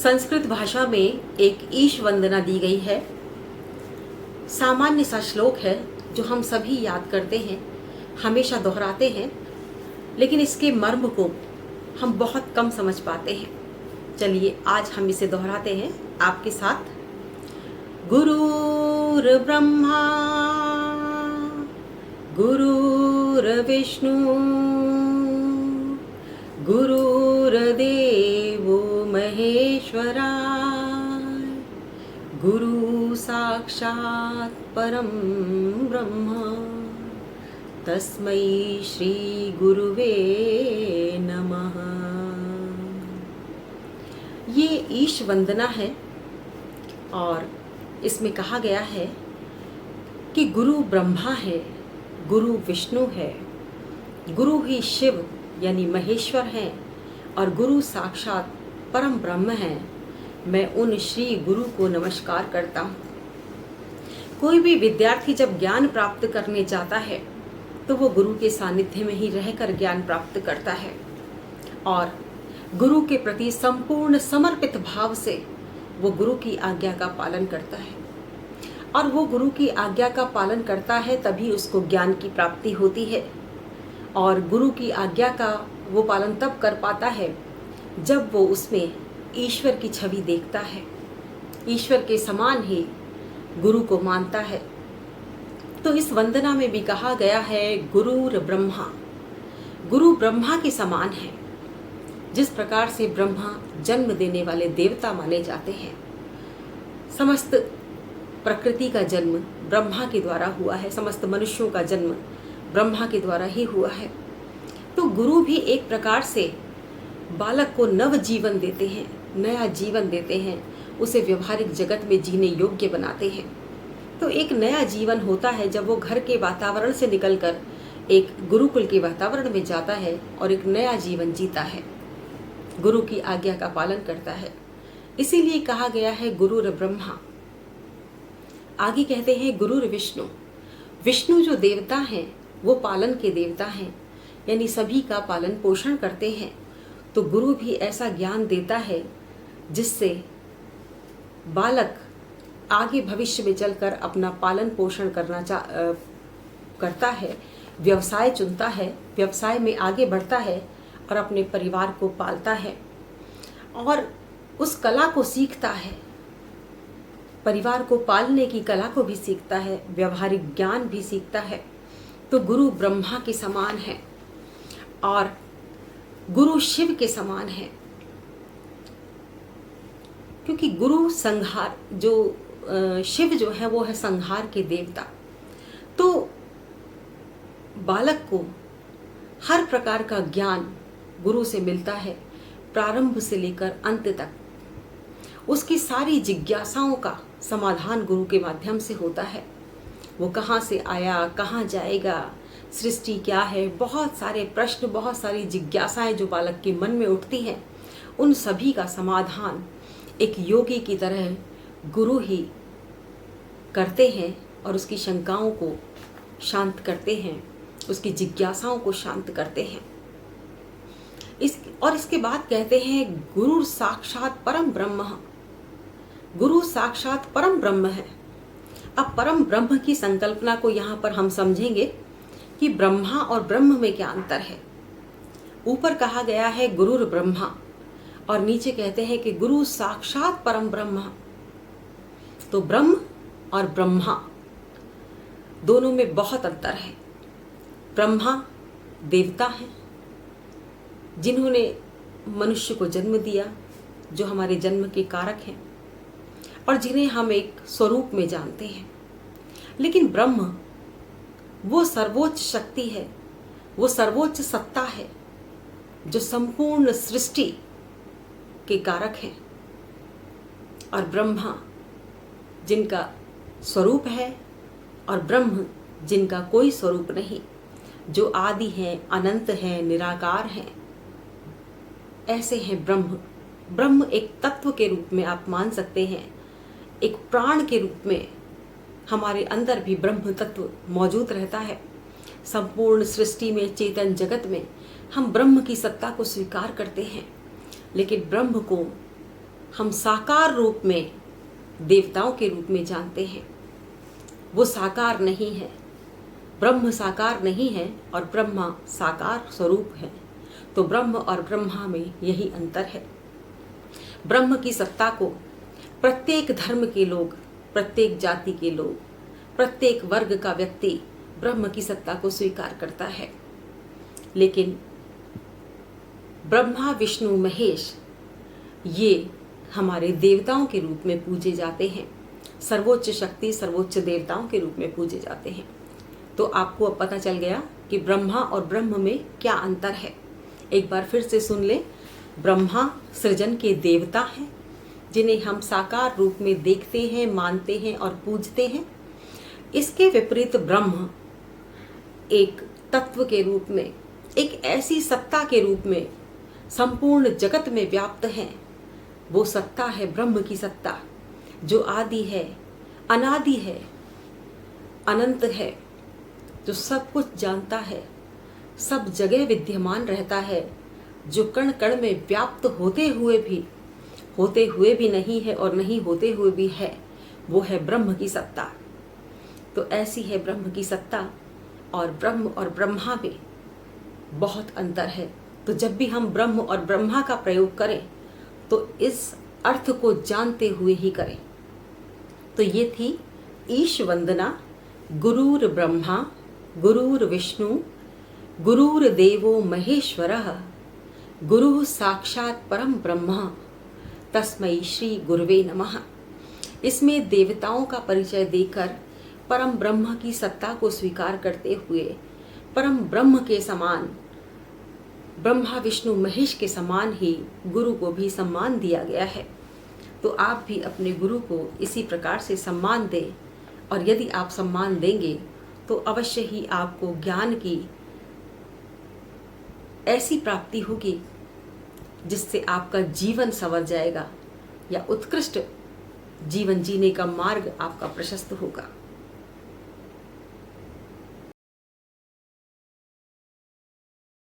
संस्कृत भाषा में एक ईश वंदना दी गई है। सामान्य सा श्लोक है जो हम सभी याद करते हैं, हमेशा दोहराते हैं, लेकिन इसके मर्म को हम बहुत कम समझ पाते हैं। चलिए आज हम इसे दोहराते हैं आपके साथ। गुरुर्ब्रह्मा गुरुर्विष्णु गुरुर्देवो महेश्वरा गुरु साक्षात् परम ब्रह्म तस्मै श्री गुरुवे नमः। ये ईश वंदना है और इसमें कहा गया है कि गुरु ब्रह्मा है, गुरु विष्णु है, गुरु ही शिव यानी महेश्वर हैं और गुरु साक्षात परम ब्रह्म हैं। मैं उन श्री गुरु को नमस्कार करता हूँ। कोई भी विद्यार्थी जब ज्ञान प्राप्त करने जाता है तो वो गुरु के सानिध्य में ही रहकर ज्ञान प्राप्त करता है और गुरु के प्रति संपूर्ण समर्पित भाव से वो गुरु की आज्ञा का पालन करता है और वो गुरु की आज्ञा का पालन करता है तभी उसको ज्ञान की प्राप्ति होती है। और गुरु की आज्ञा का वो पालन तब कर पाता है जब वो उसमें ईश्वर की छवि देखता है, ईश्वर के समान ही गुरु को मानता है। तो इस वंदना में भी कहा गया है गुरुर ब्रह्मा, गुरु ब्रह्मा के समान है। जिस प्रकार से ब्रह्मा जन्म देने वाले देवता माने जाते हैं, समस्त प्रकृति का जन्म ब्रह्मा के द्वारा हुआ है, समस्त मनुष्यों का जन्म ब्रह्मा के द्वारा ही हुआ है। तो गुरु भी एक प्रकार से बालक को नव जीवन देते हैं, नया जीवन देते हैं, उसे व्यवहारिक जगत में जीने योग्य बनाते हैं। तो एक नया जीवन होता है जब वो घर के वातावरण से निकलकर एक गुरुकुल के वातावरण में जाता है और एक नया जीवन जीता है, गुरु की आज्ञा का पालन करता है। इसीलिए कहा गया है गुरुर ब्रह्मा। आगे कहते हैं गुरुर विष्णु। विष्णु जो देवता हैं वो पालन के देवता हैं, यानी सभी का पालन पोषण करते हैं। तो गुरु भी ऐसा ज्ञान देता है जिससे बालक आगे भविष्य में चलकर अपना पालन पोषण करता है, व्यवसाय चुनता है, व्यवसाय में आगे बढ़ता है और अपने परिवार को पालता है और उस कला को सीखता है, परिवार को पालने की कला को भी सीखता है, व्यवहारिक ज्ञान भी सीखता है। तो गुरु ब्रह्मा के समान है और गुरु शिव के समान है, क्योंकि गुरु संहार जो शिव जो है वो है संहार के देवता। तो बालक को हर प्रकार का ज्ञान गुरु से मिलता है, प्रारंभ से लेकर अंत तक। उसकी सारी जिज्ञासाओं का समाधान गुरु के माध्यम से होता है। वो कहाँ से आया, कहाँ जाएगा, सृष्टि क्या है, बहुत सारे प्रश्न, बहुत सारी जिज्ञासाएं जो बालक के मन में उठती हैं, उन सभी का समाधान एक योगी की तरह गुरु ही करते हैं और उसकी शंकाओं को शांत करते हैं, उसकी जिज्ञासाओं को शांत करते हैं। इसके बाद कहते हैं गुरु साक्षात परम ब्रह्म। गुरु साक्षात परम ब्रह्म है। अब परम ब्रह्म की संकल्पना को यहाँ पर हम समझेंगे कि ब्रह्मा और ब्रह्म में क्या अंतर है। ऊपर कहा गया है गुरुर ब्रह्मा और नीचे कहते हैं कि गुरु साक्षात परम ब्रह्म। तो ब्रह्म और ब्रह्मा दोनों में बहुत अंतर है। ब्रह्मा देवता हैं जिन्होंने मनुष्य को जन्म दिया, जो हमारे जन्म के कारक हैं और जिन्हें हम एक स्वरूप में जानते हैं। लेकिन ब्रह्म वो सर्वोच्च शक्ति है, वो सर्वोच्च सत्ता है जो संपूर्ण सृष्टि के कारक हैं। और ब्रह्मा जिनका स्वरूप है और ब्रह्म जिनका कोई स्वरूप नहीं, जो आदि हैं, अनंत हैं, निराकार हैं, ऐसे हैं ब्रह्म। ब्रह्म एक तत्व के रूप में आप मान सकते हैं, एक प्राण के रूप में हमारे अंदर भी ब्रह्म तत्व मौजूद रहता है। संपूर्ण सृष्टि में, चेतन जगत में हम ब्रह्म की सत्ता को स्वीकार करते हैं, लेकिन ब्रह्म को हम साकार रूप में देवताओं के रूप में जानते हैं, वो साकार नहीं है। ब्रह्म साकार नहीं है और ब्रह्मा साकार स्वरूप है। तो ब्रह्म और ब्रह्मा में यही अंतर है। ब्रह्म की सत्ता को प्रत्येक धर्म के लोग, प्रत्येक जाति के लोग, प्रत्येक वर्ग का व्यक्ति ब्रह्म की सत्ता को स्वीकार करता है। लेकिन ब्रह्मा, विष्णु, महेश ये हमारे देवताओं के रूप में पूजे जाते हैं। सर्वोच्च शक्ति, सर्वोच्च देवताओं के रूप में पूजे जाते हैं। तो आपको अब पता चल गया कि ब्रह्मा और ब्रह्म में क्या अंतर है। एक बार फिर से सुन ले। ब्रह्मा सृजन के देवता हैं, जिन्हें हम साकार रूप में देखते हैं, मानते हैं और पूजते हैं। इसके विपरीत ब्रह्म एक तत्व के रूप में, एक ऐसी सत्ता के रूप में संपूर्ण जगत में व्याप्त है। वो सत्ता है ब्रह्म की सत्ता, जो आदि है, अनादि है, अनंत है, जो सब कुछ जानता है, सब जगह विद्यमान रहता है, जो कण कण में व्याप्त होते हुए भी नहीं है और नहीं होते हुए भी है। वो है ब्रह्म की सत्ता। तो ऐसी है ब्रह्म की सत्ता, और ब्रह्म और ब्रह्मा में बहुत अंतर है। तो जब भी हम ब्रह्म और ब्रह्मा का प्रयोग करें तो इस अर्थ को जानते हुए ही करें। तो ये थी ईश वंदना। गुरुर ब्रह्मा गुरुर विष्णु गुरुर्देवो महेश्वरः गुरुः साक्षात् परम ब्रह्म तस्मै श्री गुरुवे नमः। इसमें देवताओं का परिचय देकर परम ब्रह्म की सत्ता को स्वीकार करते हुए परम ब्रह्म के समान, ब्रह्मा विष्णु महेश के समान ही गुरु को भी सम्मान दिया गया है। तो आप भी अपने गुरु को इसी प्रकार से सम्मान दें, और यदि आप सम्मान देंगे तो अवश्य ही आपको ज्ञान की ऐसी प्राप्ति होगी जिससे आपका जीवन संवर जाएगा, या उत्कृष्ट जीवन जीने का मार्ग आपका प्रशस्त होगा।